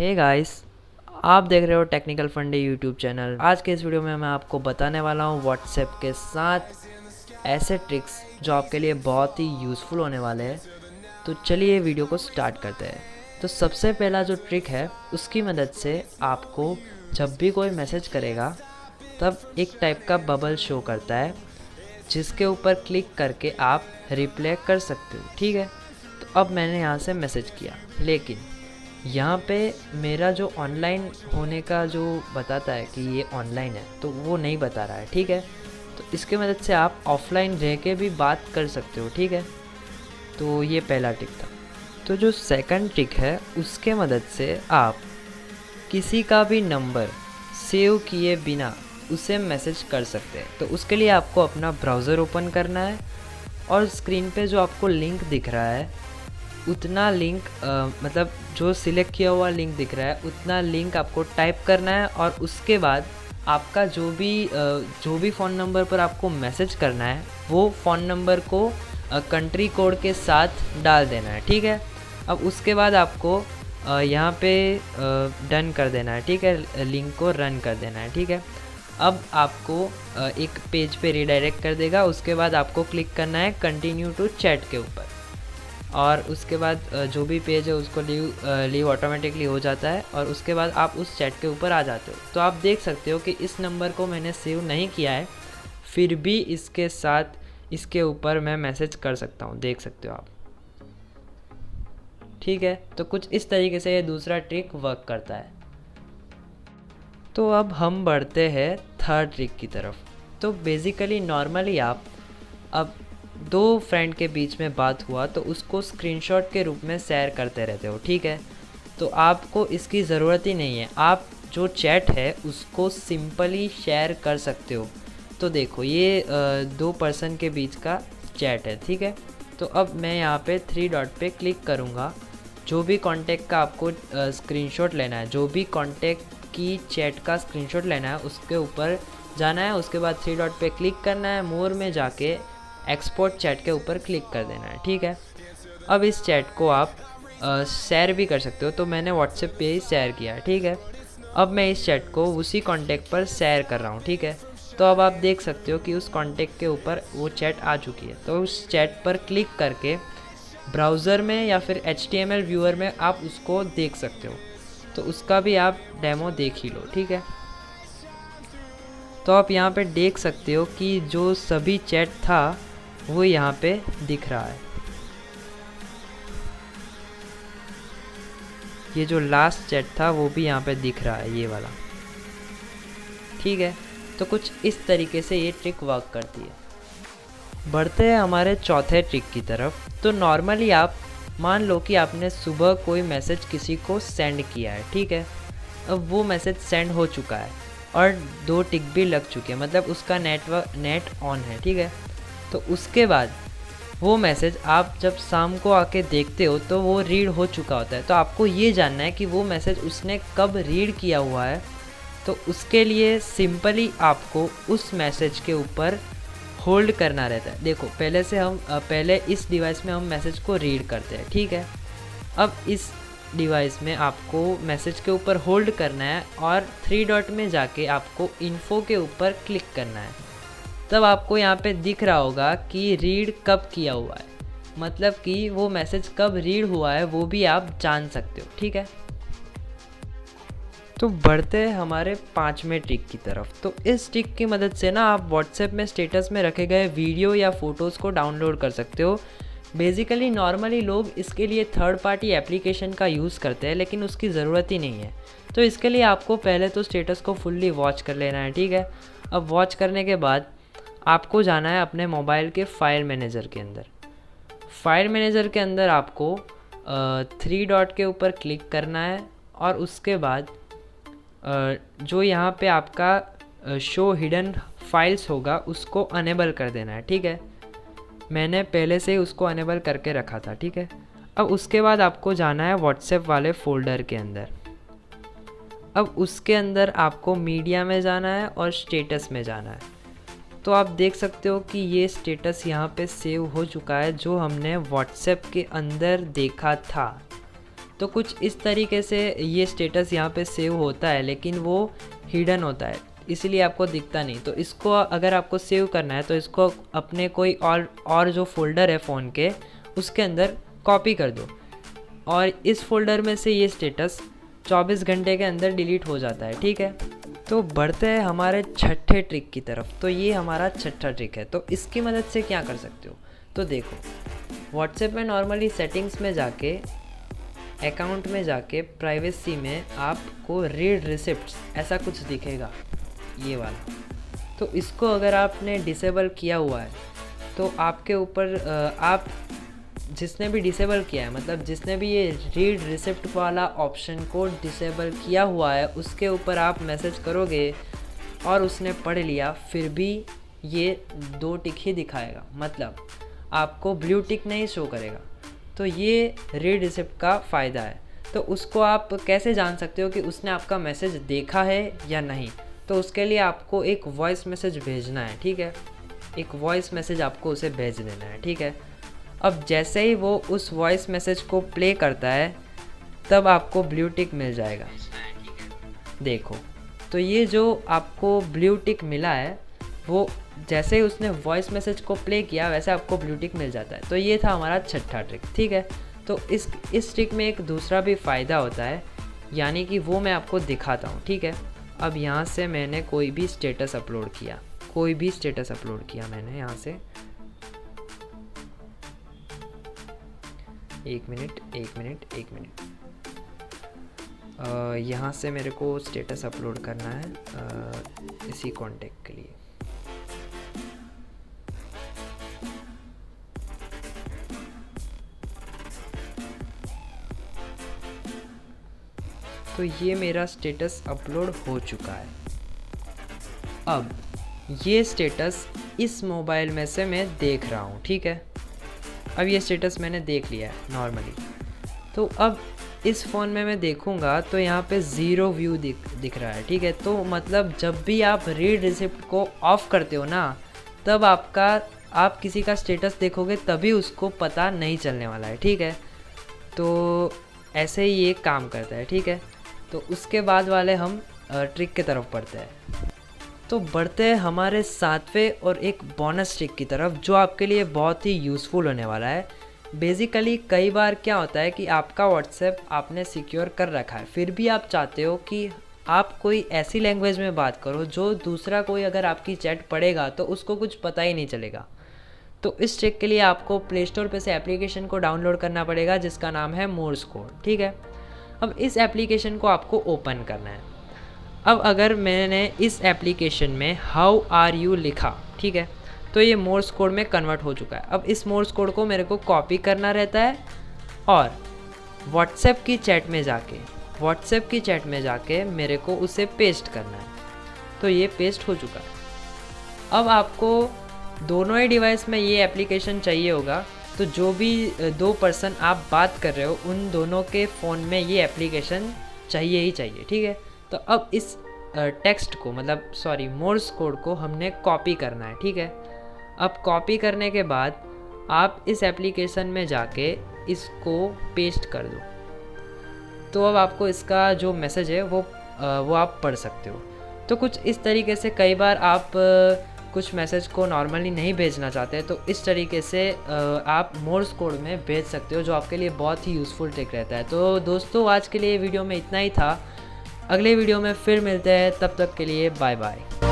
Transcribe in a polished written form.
Hey guys, आप देख रहे हो टेक्निकल फंडे यूट्यूब चैनल। आज के इस वीडियो में मैं आपको बताने वाला हूँ व्हाट्सएप के 7 ऐसे ट्रिक्स जो आपके लिए बहुत ही यूज़फुल होने वाले हैं। तो चलिए वीडियो को स्टार्ट करते हैं। तो सबसे पहला जो ट्रिक है उसकी मदद से आपको जब भी कोई मैसेज करेगा तब एक टाइप का बबल शो करता है जिसके ऊपर क्लिक करके आप रिप्लाई कर सकते हो। ठीक है, तो अब मैंने यहाँ से मैसेज किया, लेकिन यहाँ पे मेरा जो ऑनलाइन होने का जो बताता है कि ये ऑनलाइन है तो वो नहीं बता रहा है। ठीक है, तो इसके मदद से आप ऑफलाइन रह के भी बात कर सकते हो। ठीक है, तो ये पहला ट्रिक था। तो जो सेकंड ट्रिक है उसके मदद से आप किसी का भी नंबर सेव किए बिना उसे मैसेज कर सकते हैं। तो उसके लिए आपको अपना ब्राउज़र ओपन करना है और स्क्रीन पे जो आपको लिंक दिख रहा है उतना लिंक मतलब जो सिलेक्ट किया हुआ लिंक दिख रहा है उतना लिंक आपको टाइप करना है और उसके बाद आपका जो भी फ़ोन नंबर पर आपको मैसेज करना है वो फ़ोन नंबर को कंट्री कोड के साथ डाल देना है। ठीक है, अब उसके बाद आपको यहाँ पे डन कर देना है। ठीक है, लिंक को रन कर देना है। ठीक है, अब आपको एक पेज पे रिडायरेक्ट कर देगा। उसके बाद आपको क्लिक करना है कंटिन्यू टू चैट के ऊपर और उसके बाद जो भी पेज है उसको लीव ऑटोमेटिकली हो जाता है और उसके बाद आप उस चैट के ऊपर आ जाते हो। तो आप देख सकते हो कि इस नंबर को मैंने सेव नहीं किया है, फिर भी इसके साथ इसके ऊपर मैं मैसेज कर सकता हूँ, देख सकते हो आप। ठीक है, तो कुछ इस तरीके से ये दूसरा ट्रिक वर्क करता है। तो अब हम बढ़ते हैं थर्ड ट्रिक की तरफ। तो बेसिकली नॉर्मली आप अब दो फ्रेंड के बीच में बात हुआ तो उसको स्क्रीनशॉट के रूप में शेयर करते रहते हो। ठीक है, तो आपको इसकी ज़रूरत ही नहीं है, आप जो चैट है उसको सिंपली शेयर कर सकते हो। तो देखो ये दो पर्सन के बीच का चैट है। ठीक है, तो अब मैं यहाँ पे 3 डॉट पे क्लिक करूँगा। जो भी कॉन्टेक्ट का आपको स्क्रीनशॉट लेना है, जो भी कॉन्टेक्ट की चैट का स्क्रीनशॉट लेना है उसके ऊपर जाना है। उसके बाद 3 डॉट पे क्लिक करना है, मोर में जाके एक्सपोर्ट चैट के ऊपर क्लिक कर देना है। ठीक है, अब इस चैट को आप शेयर भी कर सकते हो। तो मैंने व्हाट्सएप पे ही शेयर किया। ठीक है, अब मैं इस चैट को उसी कॉन्टेक्ट पर शेयर कर रहा हूँ। ठीक है, तो अब आप देख सकते हो कि उस कॉन्टेक्ट के ऊपर वो चैट आ चुकी है। तो उस चैट पर क्लिक करके ब्राउज़र में या फिर HTML व्यूअर में आप उसको देख सकते हो। तो उसका भी आप डेमो देख ही लो। ठीक है, तो आप यहाँ पे देख सकते हो कि जो सभी चैट था वो यहाँ पे दिख रहा है। ये जो लास्ट चैट था वो भी यहाँ पे दिख रहा है, ये वाला। ठीक है, तो कुछ इस तरीके से ये ट्रिक वर्क करती है। बढ़ते हैं हमारे चौथे ट्रिक की तरफ। तो नॉर्मली आप मान लो कि आपने सुबह कोई मैसेज किसी को सेंड किया है। ठीक है, अब वो मैसेज सेंड हो चुका है और 2 टिक भी लग चुके हैं, मतलब उसका नेट ऑन है। ठीक है, तो उसके बाद वो मैसेज आप जब शाम को आके देखते हो तो वो रीड हो चुका होता है। तो आपको ये जानना है कि वो मैसेज उसने कब रीड किया हुआ है। तो उसके लिए सिंपली आपको उस मैसेज के ऊपर होल्ड करना रहता है। देखो पहले इस डिवाइस में हम मैसेज को रीड करते हैं। ठीक है, अब इस डिवाइस में आपको मैसेज के ऊपर होल्ड करना है और 3 डॉट में जाके आपको इन्फो के ऊपर क्लिक करना है। तब आपको यहाँ पे दिख रहा होगा कि रीड कब किया हुआ है, मतलब कि वो मैसेज कब रीड हुआ है वो भी आप जान सकते हो। ठीक है, तो बढ़ते हैं हमारे 5वें ट्रिक की तरफ। तो इस ट्रिक की मदद से ना आप व्हाट्सएप में स्टेटस में रखे गए वीडियो या फ़ोटोज़ को डाउनलोड कर सकते हो। बेसिकली नॉर्मली लोग इसके लिए थर्ड पार्टी एप्लीकेशन का यूज़ करते हैं, लेकिन उसकी ज़रूरत ही नहीं है। तो इसके लिए आपको पहले तो स्टेटस को फुल्ली वॉच कर लेना है। ठीक है, अब वॉच करने के बाद आपको जाना है अपने मोबाइल के फाइल मैनेजर के अंदर। फाइल मैनेजर के अंदर आपको 3 डॉट के ऊपर क्लिक करना है और उसके बाद जो यहाँ पे आपका शो हिडन फाइल्स होगा उसको अनेबल कर देना है। ठीक है, मैंने पहले से ही उसको अनेबल करके रखा था। ठीक है, अब उसके बाद आपको जाना है व्हाट्सएप वाले फ़ोल्डर के अंदर। अब उसके अंदर आपको मीडिया में जाना है और स्टेटस में जाना है। तो आप देख सकते हो कि ये स्टेटस यहाँ पे सेव हो चुका है जो हमने व्हाट्सएप के अंदर देखा था। तो कुछ इस तरीके से ये स्टेटस यहाँ पे सेव होता है, लेकिन वो हिडन होता है, इसलिए आपको दिखता नहीं। तो इसको अगर आपको सेव करना है तो इसको अपने कोई और जो फोल्डर है फ़ोन के उसके अंदर कॉपी कर दो, और इस फोल्डर में से ये स्टेटस 24 घंटे के अंदर डिलीट हो जाता है, ठीक है। तो बढ़ते हैं हमारे छठे ट्रिक की तरफ। तो ये हमारा छठा ट्रिक है। तो इसकी मदद से क्या कर सकते हो, तो देखो व्हाट्सएप में नॉर्मली सेटिंग्स में जाके, अकाउंट में जाके, प्राइवेसी में आपको रीड रिसिप्ट्स ऐसा कुछ दिखेगा, ये वाला। तो इसको अगर आपने डिसेबल किया हुआ है तो आपके ऊपर आप जिसने भी डिसेबल किया है, मतलब जिसने भी ये रीड रिसिप्ट वाला ऑप्शन को डिसेबल किया हुआ है, उसके ऊपर आप मैसेज करोगे और उसने पढ़ लिया, फिर भी ये 2 टिक ही दिखाएगा, मतलब आपको ब्लू टिक नहीं शो करेगा। तो ये रीड रिसिप्ट का फ़ायदा है। तो उसको आप कैसे जान सकते हो कि उसने आपका मैसेज देखा है या नहीं, तो उसके लिए आपको एक वॉइस मैसेज भेजना है, ठीक है। एक वॉइस मैसेज आपको उसे भेज देना है, ठीक है। अब जैसे ही वो उस वॉइस मैसेज को प्ले करता है तब आपको ब्लू टिक मिल जाएगा, देखो। तो ये जो आपको ब्लू टिक मिला है वो जैसे ही उसने वॉइस मैसेज को प्ले किया वैसे आपको ब्लू टिक मिल जाता है। तो ये था हमारा छठा ट्रिक, ठीक है। तो इस ट्रिक में एक दूसरा भी फ़ायदा होता है, यानी कि वो मैं आपको दिखाता हूँ, ठीक है। अब यहाँ से मैंने कोई भी स्टेटस अपलोड किया, मैंने यहाँ से एक मिनट यहाँ से मेरे को स्टेटस अपलोड करना है इसी कॉन्टेक्ट के लिए। तो ये मेरा स्टेटस अपलोड हो चुका है। अब ये स्टेटस इस मोबाइल में से मैं देख रहा हूँ, ठीक है। अब ये स्टेटस मैंने देख लिया है नॉर्मली। तो अब इस फ़ोन में मैं देखूँगा तो यहाँ पे 0 व्यू दिख रहा है, ठीक है। तो मतलब जब भी आप रीड रिसिप्ट को ऑफ़ करते हो ना, तब आप किसी का स्टेटस देखोगे तभी उसको पता नहीं चलने वाला है, ठीक है। तो ऐसे ही ये काम करता है, ठीक है। तो उसके बाद वाले हम ट्रिक की तरफ बढ़ते हैं। तो बढ़ते हैं हमारे 7वें और एक बोनस ट्रिक की तरफ, जो आपके लिए बहुत ही यूज़फुल होने वाला है। बेसिकली कई बार क्या होता है कि आपका व्हाट्सएप आपने सिक्योर कर रखा है, फिर भी आप चाहते हो कि आप कोई ऐसी लैंग्वेज में बात करो जो दूसरा कोई अगर आपकी चैट पढ़ेगा तो उसको कुछ पता ही नहीं चलेगा। तो इस ट्रिक के लिए आपको प्ले स्टोर पे से एप्लीकेशन को डाउनलोड करना पड़ेगा, जिसका नाम है मोर्स कोड, ठीक है। अब इस एप्लीकेशन को आपको ओपन करना है। अब अगर मैंने इस एप्लीकेशन में हाउ आर यू लिखा, ठीक है, तो ये मोर्स कोड में कन्वर्ट हो चुका है। अब इस मोर्स कोड को मेरे को कॉपी करना रहता है और व्हाट्सएप की चैट में जाके मेरे को उसे पेस्ट करना है। तो ये पेस्ट हो चुका है। अब आपको दोनों ही डिवाइस में ये एप्लीकेशन चाहिए होगा, तो जो भी 2 पर्सन आप बात कर रहे हो उन दोनों के फ़ोन में ये एप्लीकेशन चाहिए ही चाहिए, ठीक है। तो अब इस टेक्स्ट को मोर्स कोड को हमने कॉपी करना है, ठीक है। अब कॉपी करने के बाद आप इस एप्लीकेशन में जाके इसको पेस्ट कर दो। तो अब आपको इसका जो मैसेज है वो आप पढ़ सकते हो। तो कुछ इस तरीके से कई बार आप कुछ मैसेज को नॉर्मली नहीं भेजना चाहते, तो इस तरीके से आप मोर्स कोड में भेज सकते हो, जो आपके लिए बहुत ही यूज़फुल ट्रिक रहता है। तो दोस्तों आज के लिए वीडियो में इतना ही था। अगले वीडियो में फिर मिलते हैं, तब तक के लिए बाय बाय।